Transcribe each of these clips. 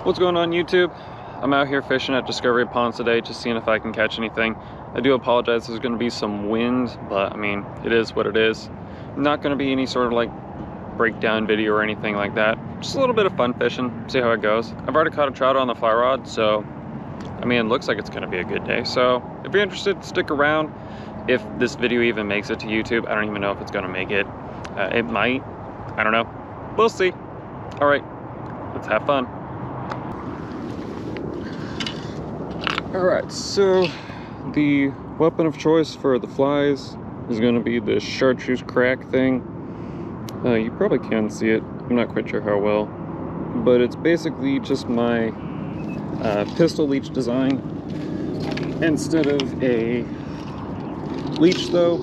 What's going on, YouTube? I'm out here fishing at Discovery Ponds today, just seeing if I can catch anything. I do apologize, there's going to be some wind, but I mean, it is what it is. Not going to be any sort of like breakdown video or anything like that. Just a little bit of fun fishing, see how it goes. I've already caught a trout on the fly rod, so I mean, it looks like it's going to be a good day. So if you're interested, stick around. If this video even makes it to YouTube, I don't even know if it's going to make it. It might, I don't know. We'll see. All right, let's have fun. Alright, so the weapon of choice for the flies is going to be the Chartreuse Crack thing. You probably can see it, I'm not quite sure how well, but it's basically just my pistol leech design. Instead of a leech though,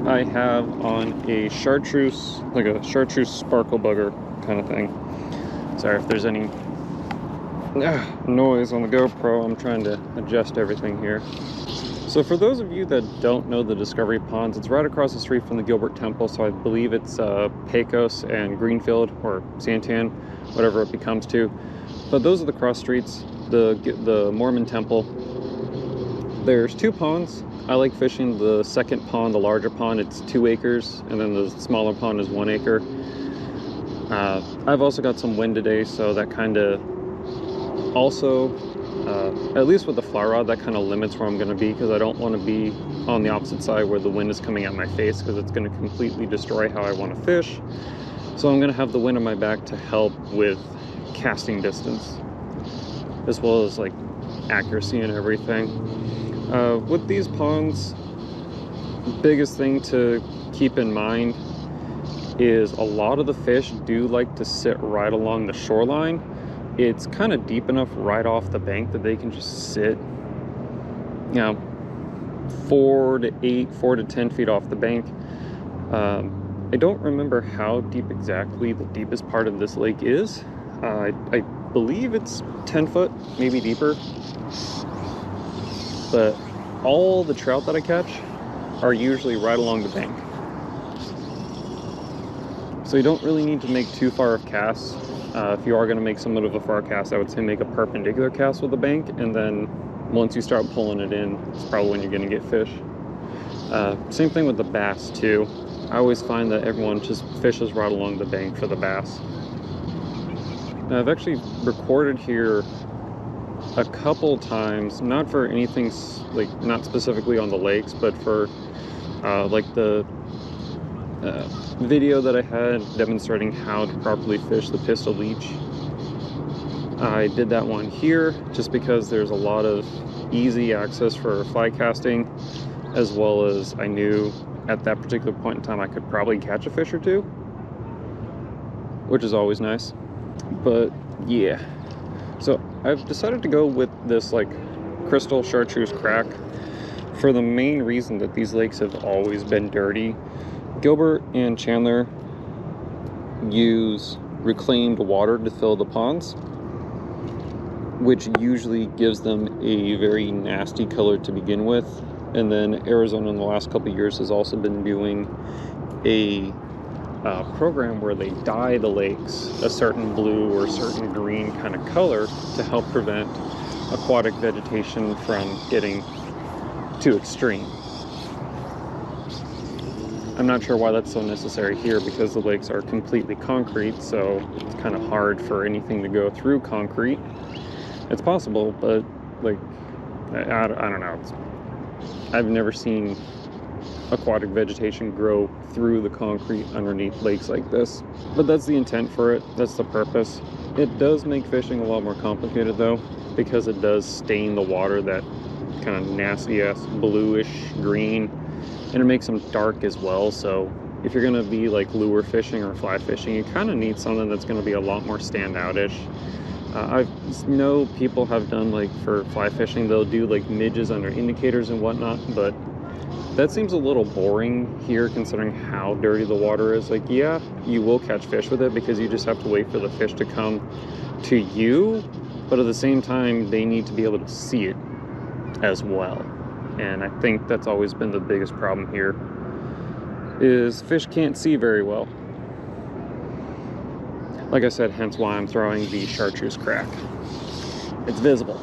I have on a chartreuse, like a chartreuse sparkle bugger kind of thing. Sorry if there's any noise on the GoPro. I'm trying to adjust everything here. So for those of you that don't know the Discovery Ponds, it's right across the street from the Gilbert Temple, so I believe it's Pecos and Greenfield, or Santan, whatever it becomes to. But those are the cross streets, the Mormon Temple. There's two ponds. I like fishing the second pond, the larger pond. It's 2 acres, and then the smaller pond is 1 acre. I've also got some wind today, so that kind of also, at least with the fly rod, that kind of limits where I'm going to be, because I don't want to be on the opposite side where the wind is coming at my face, because it's going to completely destroy how I want to fish. So I'm going to have the wind on my back to help with casting distance, as well as like accuracy and everything. With these ponds, the biggest thing to keep in mind is a lot of the fish do like to sit right along the shoreline. It's kind of deep enough right off the bank that they can just sit, you know, 4 to 10 feet off the bank. I don't remember how deep exactly the deepest part of this lake is. I believe it's 10 foot, maybe deeper. But all the trout that I catch are usually right along the bank. So you don't really need to make too far of casts. If you are going to make somewhat of a far cast, I would say make a perpendicular cast with the bank, and then once you start pulling it in, it's probably when you're going to get fish. Same thing with the bass too. I always find that everyone just fishes right along the bank for the bass. Now, I've actually recorded here a couple times, not for anything like, not specifically on the lakes, but for like the video that I had demonstrating how to properly fish the pistol leech. I did that one here just because there's a lot of easy access for fly casting, as well as I knew at that particular point in time I could probably catch a fish or two, which is always nice. But yeah, so I've decided to go with this like crystal Chartreuse Crack for the main reason that these lakes have always been dirty. Gilbert and Chandler use reclaimed water to fill the ponds, which usually gives them a very nasty color to begin with. And then Arizona in the last couple of years has also been doing a program where they dye the lakes a certain blue or certain green kind of color to help prevent aquatic vegetation from getting too extreme. I'm not sure why that's so necessary here, because the lakes are completely concrete, so it's kind of hard for anything to go through concrete. It's possible, but like, I don't know. I've never seen aquatic vegetation grow through the concrete underneath lakes like this. But that's the intent for it. That's the purpose. It does make fishing a lot more complicated though, because it does stain the water that kind of nasty ass bluish green. And it makes them dark as well, so if you're going to be like lure fishing or fly fishing, you kind of need something that's going to be a lot more standout-ish. I know people have done, like for fly fishing, they'll do like midges under indicators and whatnot, but that seems a little boring here considering how dirty the water is. Like, yeah, you will catch fish with it because you just have to wait for the fish to come to you, but at the same time, they need to be able to see it as well. And I think that's always been the biggest problem here, is fish can't see very well. Like I said, hence why I'm throwing the Chartreuse Crack. It's visible.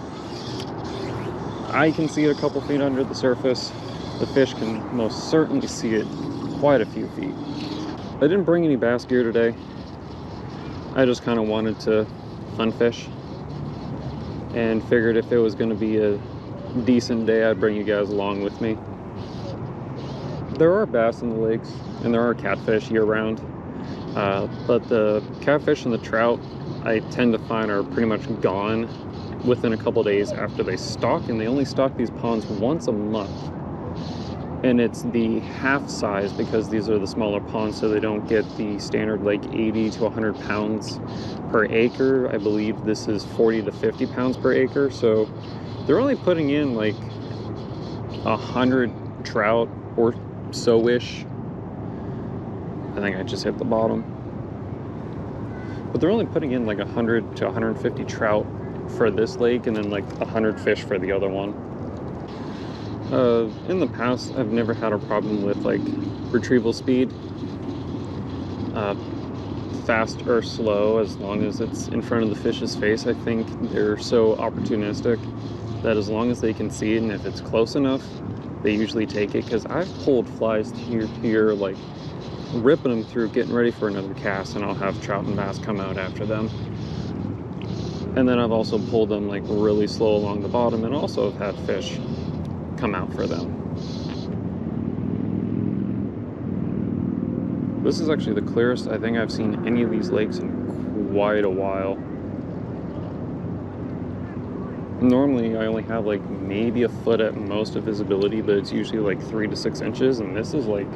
I can see it a couple feet under the surface. The fish can most certainly see it quite a few feet. I didn't bring any bass gear today. I just kind of wanted to fun fish and figured if it was going to be a decent day, I'd bring you guys along with me. There are bass in the lakes and there are catfish year-round, but the catfish and the trout I tend to find are pretty much gone within a couple days after they stock, and they only stock these ponds once a month. And it's the half size because these are the smaller ponds, so they don't get the standard like 80 to 100 pounds per acre. I believe this is 40 to 50 pounds per acre, so they're only putting in like 100 trout or so-ish. I think I just hit the bottom. But they're only putting in like 100 to 150 trout for this lake, and then like 100 fish for the other one. In the past, I've never had a problem with like retrieval speed, fast or slow, as long as it's in front of the fish's face. I think they're so opportunistic that as long as they can see it and if it's close enough, they usually take it. Because I've pulled flies here, like ripping them through, getting ready for another cast, and I'll have trout and bass come out after them. And then I've also pulled them like really slow along the bottom and also have had fish come out for them. This is actually the clearest I think I've seen any of these lakes in quite a while. Normally I only have like maybe a foot at most of visibility, but it's usually like 3 to 6 inches, and this is like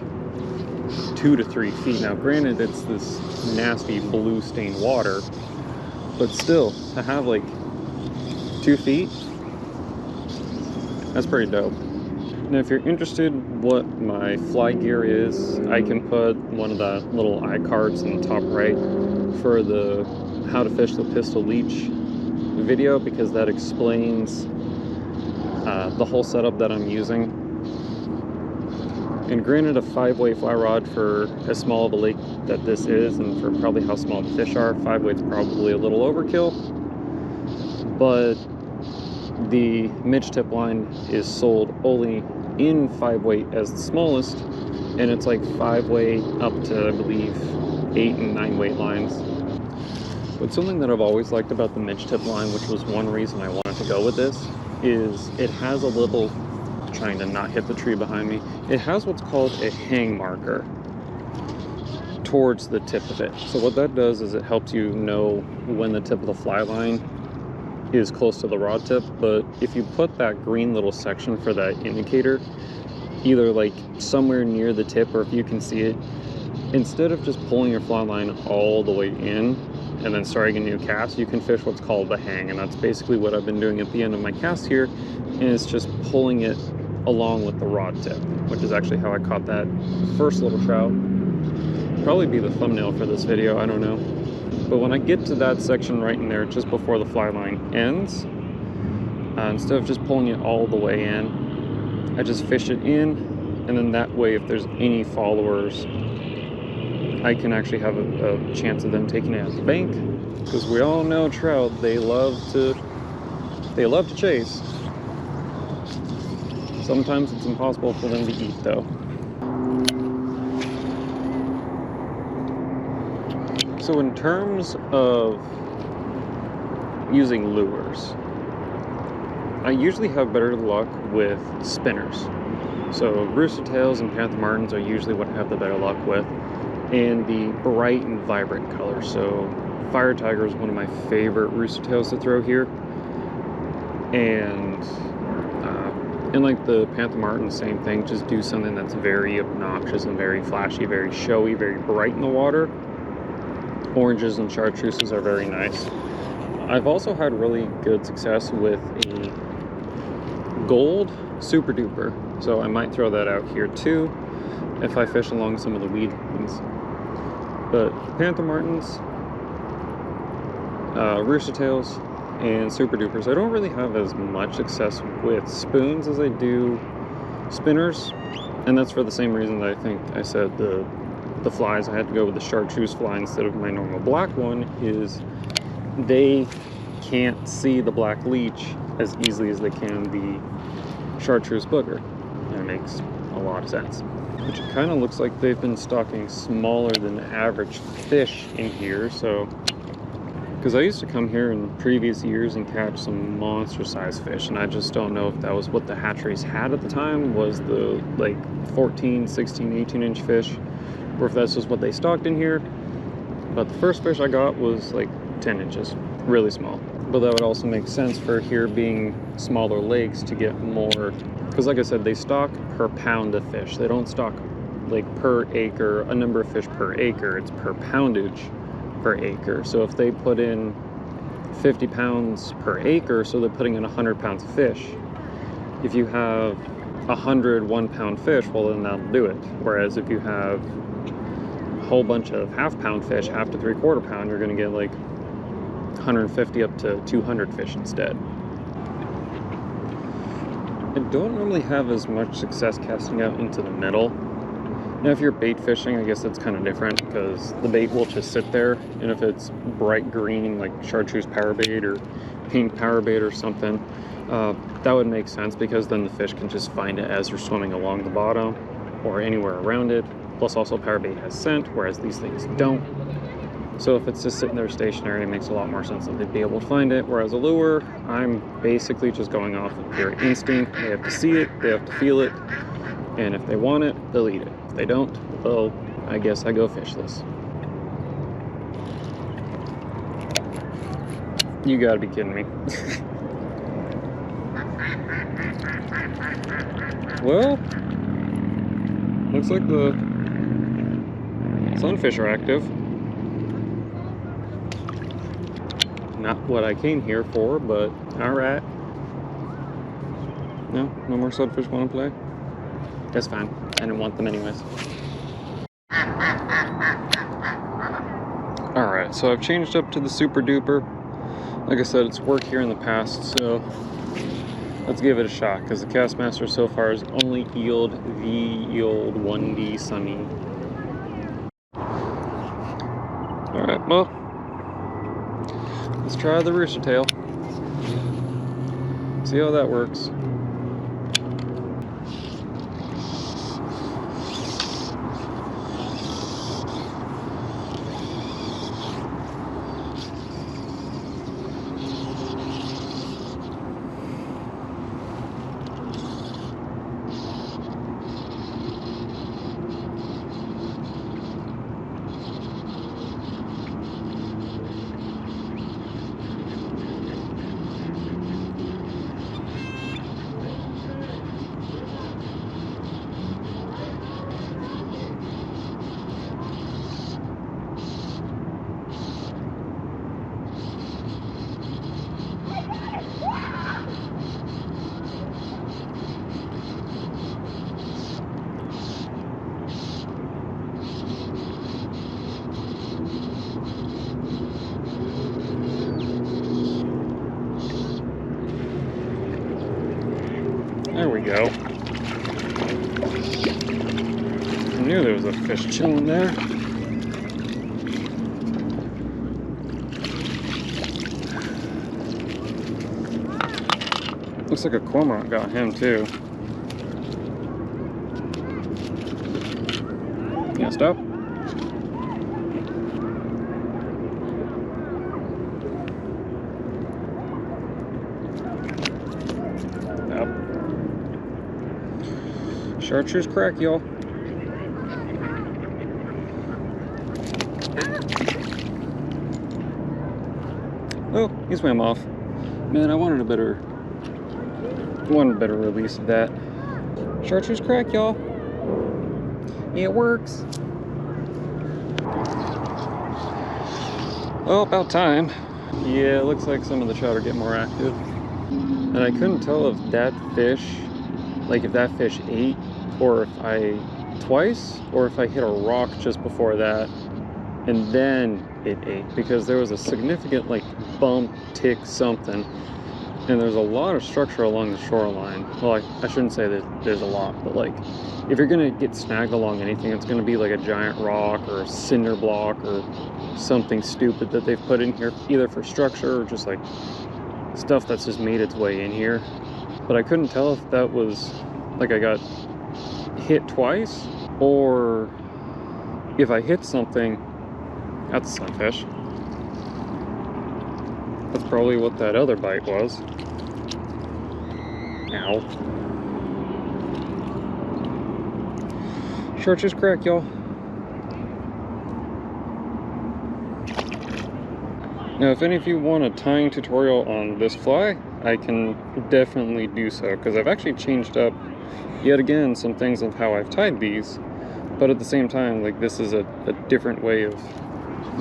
2 to 3 feet. Now granted, it's this nasty blue stained water, but still, to have like 2 feet, that's pretty dope. Now, if you're interested what my fly gear is, I can put one of the little iCards in the top right for the how to fish the pistol leech video, because that explains the whole setup that I'm using. And granted, a 5-weight fly rod for as small of a lake that this is, and for probably how small the fish are, 5-weight's probably a little overkill. But the midge tip line is sold only in 5-weight as the smallest, and it's like 5-weight up to, I believe, 8 and 9-weight lines. But something that I've always liked about the midge tip line, which was one reason I wanted to go with this, is it has a little, trying to not hit the tree behind me, it has what's called a hang marker towards the tip of it. So what that does is it helps you know when the tip of the fly line is close to the rod tip. But if you put that green little section for that indicator either like somewhere near the tip, or if you can see it, instead of just pulling your fly line all the way in and then starting a new cast, you can fish what's called the hang, and that's basically what I've been doing at the end of my cast here, and it's just pulling it along with the rod tip, which is actually how I caught that first little trout. Probably be the thumbnail for this video, I don't know. But when I get to that section right in there, just before the fly line ends, instead of just pulling it all the way in, I just fish it in, and then that way, if there's any followers, I can actually have a chance of them taking it at the bank, because we all know trout, they love to chase. Sometimes it's impossible for them to eat though. So in terms of using lures, I usually have better luck with spinners. So rooster tails and panther martins are usually what I have the better luck with, and the bright and vibrant colors. So fire tiger is one of my favorite rooster tails to throw here, and like the panther martin, same thing. Just do something that's very obnoxious and very flashy, very showy, very bright in the water. Oranges and chartreuses are very nice. I've also had really good success with a gold super duper, so I might throw that out here too if I fish along some of the weed lanes. But panther martins, rooster tails, and super dupers, I don't really have as much success with spoons as I do spinners, and that's for the same reason that I think I said the the flies, I had to go with the chartreuse fly instead of my normal black one, is they can't see the black leech as easily as they can the chartreuse booger. That makes a lot of sense. Which it kind of looks like they've been stocking smaller than average fish in here, so because I used to come here in previous years and catch some monster sized fish, and I just don't know if that was what the hatcheries had at the time, was the like 14, 16, 18 inch fish, or if that's just what they stocked in here. But the first fish I got was like 10 inches, really small. But that would also make sense for here being smaller lakes to get more, because like I said, they stock per pound of fish. They don't stock like per acre, a number of fish per acre, it's per poundage per acre. So if they put in 50 pounds per acre, so they're putting in 100 pounds of fish. If you have 100 1-pound fish, well then that'll do it. Whereas if you have a whole bunch of half-pound fish, half to 3/4 pound, you're going to get like 150 up to 200 fish instead. I don't normally have as much success casting out into the middle. Now, if you're bait fishing, I guess that's kind of different, because the bait will just sit there, and if it's bright green, like chartreuse power bait or pink power bait or something, that would make sense, because then the fish can just find it as they're swimming along the bottom or anywhere around it. Plus, also power bait has scent, whereas these things don't. So if it's just sitting there stationary, it makes a lot more sense that they'd be able to find it. Whereas a lure, I'm basically just going off of pure instinct. They have to see it, they have to feel it, and if they want it, they'll eat it. If they don't, well, I guess I go fishless. You gotta be kidding me. Well, looks like the sunfish are active. Not what I came here for, but alright. No more sunfish want to play? That's fine. I didn't want them anyways. Alright, so I've changed up to the Super Duper. Like I said, it's worked here in the past, so let's give it a shot, because the Castmaster so far has only eeled the old 1D Sunny. Alright, well, let's try the rooster tail. See how that works. There we go. I knew there was a fish chilling there. Looks like a cormorant got him too. Yeah, stop. Chartreuse Crack, y'all. Oh, he swam off. Man, I wanted a better release of that. Chartreuse Crack, y'all. It works. Oh, about time. Yeah, it looks like some of the trout are getting more active. And I couldn't tell if that fish, like if that fish ate, or if I hit a rock just before that and then it ate, because there was a significant like bump, tick, something, and there's a lot of structure along the shoreline. Well, I shouldn't say that there's a lot, but like, if you're gonna get snagged along anything, it's gonna be like a giant rock or a cinder block or something stupid that they've put in here, either for structure or just like stuff that's just made its way in here. But I couldn't tell if that was like I got hit twice, or if I hit something. That's a sunfish. That's probably what that other bite was. Ow. Chartreuse Crack, y'all. Now, if any of you want a tying tutorial on this fly, I can definitely do so, because I've actually changed up, yet again, some things of how I've tied these, but at the same time, like, this is a different way of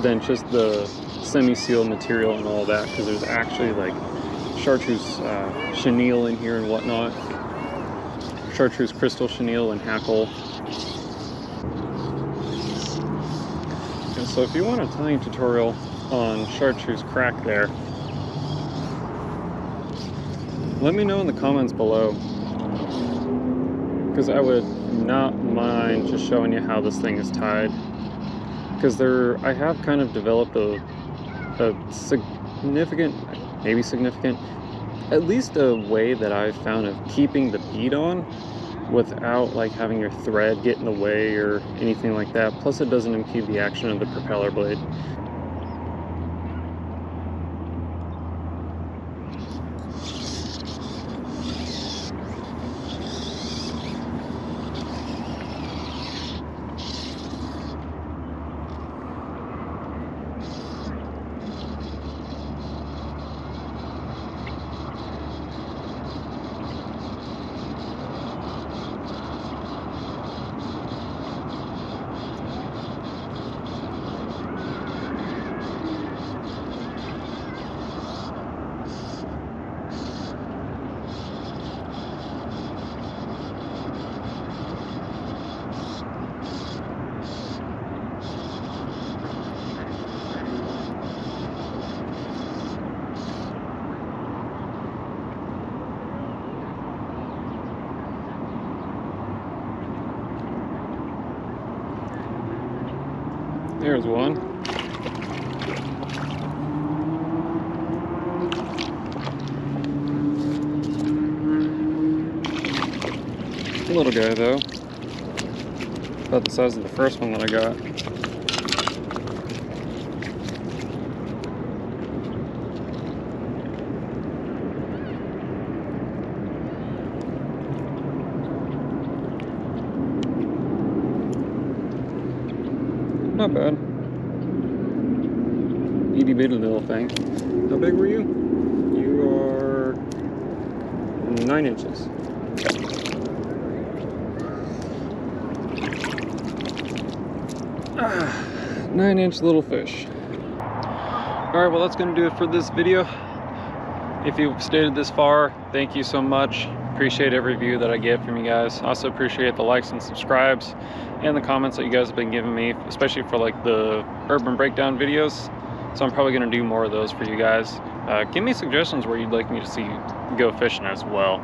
than just the semi-seal material and all that, because there's actually like chartreuse chenille in here and whatnot, chartreuse crystal chenille and hackle. And so if you want a tying tutorial on Chartreuse Crack there, let me know in the comments below, because I would not mind just showing you how this thing is tied. Because I have kind of developed a significant, maybe significant, at least a way that I've found of keeping the bead on without like having your thread get in the way or anything like that. Plus it doesn't impede the action of the propeller blade. There's one. Little guy though. About the size of the first one that I got. Not bad. Itty bitty little thing. How big were you? You are 9 inches. Ah, 9-inch little fish. Alright, well that's going to do it for this video. If you've stayed this far, thank you so much. Appreciate every view that I get from you guys. Also appreciate the likes and subscribes and the comments that you guys have been giving me, especially for like the urban breakdown videos. So I'm probably going to do more of those for you guys. Give me suggestions where you'd like me to see go fishing as well.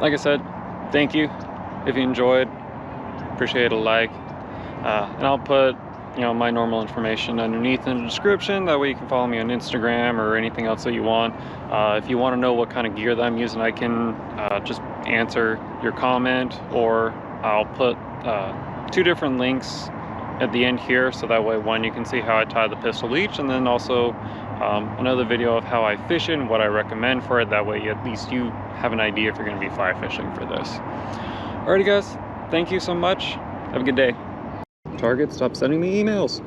Like I said, thank you. If you enjoyed, appreciate a like. And I'll put, you know, my normal information underneath in the description. That way you can follow me on Instagram or anything else that you want. If you want to know what kind of gear that I'm using, I can just answer your comment, or I'll put 2 different links at the end here, so that way one, you can see how I tie the pistol leech, and then also another video of how I fish it and what I recommend for it. That way at least you have an idea if you're going to be fly fishing for this. Alrighty guys, thank you so much. Have a good day. Target, stop sending me emails.